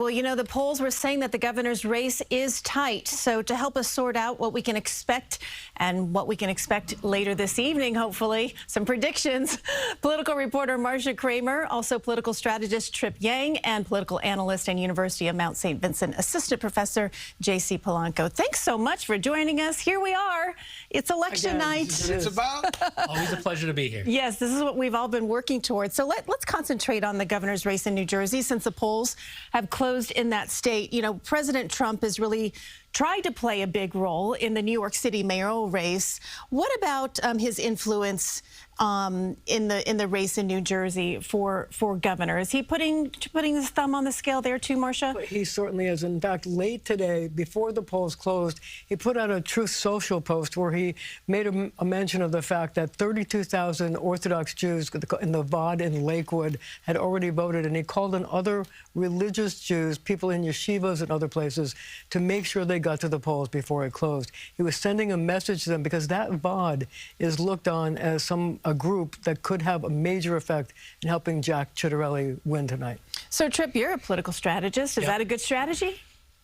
Well, you know, the polls were saying that the governor's race is tight. So to help us sort out what we can expect and what we can expect later this evening, hopefully, some predictions, political reporter Marcia Kramer, also political strategist Trip Yang, and political analyst and University of Mount St. Vincent assistant professor J.C. Polanco. Thanks so much for joining us. Here we are. It's election night. It's about always a pleasure to be here. Yes, this is what we've all been working towards. So let's concentrate on the governor's race in New Jersey, since the polls have closed in that state. You know, President Trump has really tried to play a big role in the New York City mayoral race. What about his influence in the race in New Jersey for governor? Is he putting his thumb on the scale there too, Marcia? He certainly is. In fact, late today, before the polls closed, he put out a Truth Social post where he made a mention of the fact that 32,000 Orthodox Jews in the Vod in Lakewood had already voted, and he called on other religious Jews, people in yeshivas and other places, to make sure they got to the polls before it closed. He was sending a message to them because that Vod is looked on as a group that could have a major effect in helping Jack Ciattarelli win tonight. So, Trip, you're a political strategist. Is that a good strategy?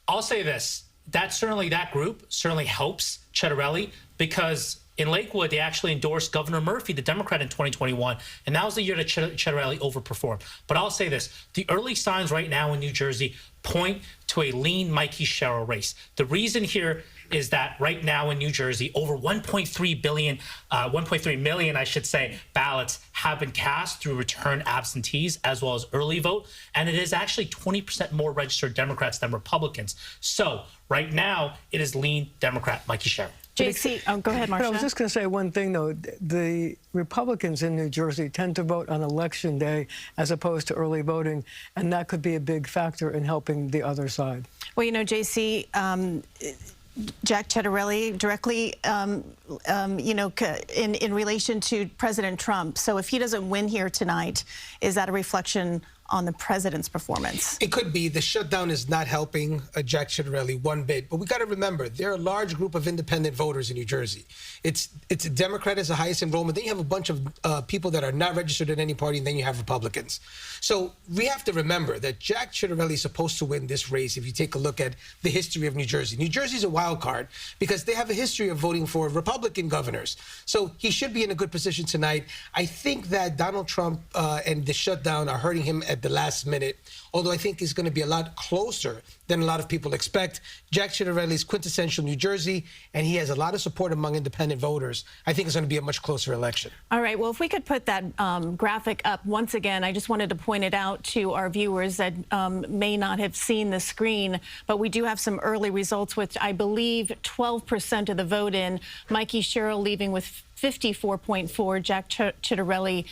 I'll say this. That group certainly helps Ciattarelli, because in Lakewood, they actually endorsed Governor Murphy, the Democrat, in 2021, and that was the year that Ciattarelli overperformed. But I'll say this. The early signs right now in New Jersey point to a lean Mikey Sherrill race. The reason here is that right now in New Jersey, over 1.3 million, I should say, ballots have been cast through return absentees as well as early vote, and it is actually 20% more registered Democrats than Republicans. So right now, it is lean Democrat Mikey Sherrill. JC, go ahead, Marcia. I was just going to say one thing, though. The Republicans in New Jersey tend to vote on Election Day as opposed to early voting, and that could be a big factor in helping the other side. Well, you know, JC, Jack Ciattarelli directly, you know, in relation to President Trump. So if he doesn't win here tonight, is that a reflection on the president's performance? It could be. The shutdown is not helping Jack Ciattarelli one bit. But we got to remember, there are a large group of independent voters in New Jersey. It's a Democrat is the highest enrollment. Then you have a bunch of people that are not registered in any party, and then you have Republicans. So we have to remember that Jack Ciattarelli is supposed to win this race if you take a look at the history of New Jersey. New Jersey is a wild card because they have a history of voting for Republican governors. So he should be in a good position tonight. I think that Donald Trump and the shutdown are hurting him at the last minute, although I think he's going to be a lot closer than a lot of people expect. Jack Ciattarelli is quintessential New Jersey, and he has a lot of support among independent voters. I think it's going to be a much closer election. All right, well, if we could put that graphic up once again, I just wanted to point it out to our viewers that may not have seen the screen, but we do have some early results, which I believe 12% of the vote in. Mikey Sherrill leaving with 54.4%, Jack Ciattarelli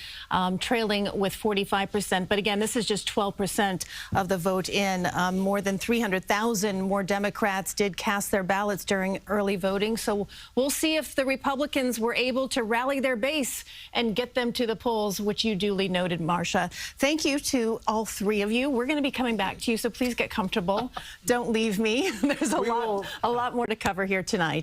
trailing with 45%. But again, this is just 12% of the vote in. More than 300,000 more Democrats did cast their ballots during early voting. So we'll see if the Republicans were able to rally their base and get them to the polls, which you duly noted, Marcia. Thank you to all three of you. We're going to be coming back to you, so please get comfortable. Don't leave me. There's a lot more to cover here tonight.